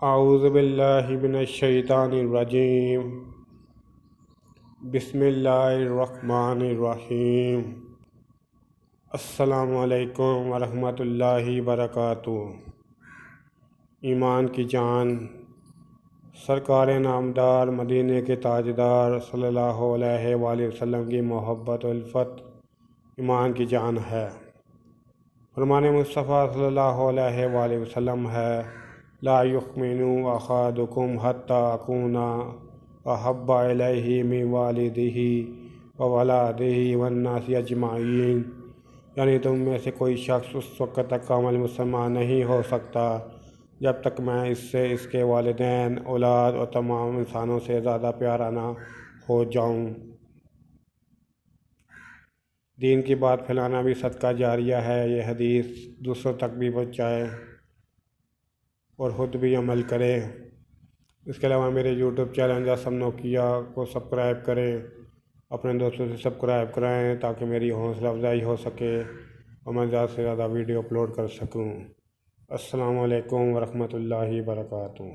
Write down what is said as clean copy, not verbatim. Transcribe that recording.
اعوذ باللہ من الشیطان الرجیم بسم اللہ الرحمن الرحیم السلام علیکم ورحمۃ اللہ وبرکاتہ۔ ایمان کی جان، سرکار نامدار مدینے کے تاجدار صلی اللہ علیہ وآلہ وسلم کی محبت و الفت ایمان کی جان ہے۔ فرمان مصطفیٰ صلی اللہ علیہ وآلہ وسلم ہے، لا یؤمن احدکم حتی اکون احب الیہ من والدہ وولدہ والناس اجمعین، یعنی تم میں سے کوئی شخص اس وقت تک کامل مسلمان نہیں ہو سکتا جب تک میں اس سے اس کے والدین، اولاد اور تمام انسانوں سے زیادہ پیارا نہ ہو جاؤں۔ دین کی بات پھیلانا بھی صدقہ جاریہ ہے۔ یہ حدیث دوسروں تک بھی پہنچائے اور خود بھی عمل کرے۔ اس کے علاوہ میرے یوٹیوب چینل جاسم نوکیا کو سبسکرائب کریں، اپنے دوستوں سے سبسکرائب کرائیں تاکہ میری حوصلہ افزائی ہو سکے اور میں زیادہ سے زیادہ ویڈیو اپلوڈ کر سکوں۔ السلام علیکم ورحمۃ اللہ وبرکاتہ۔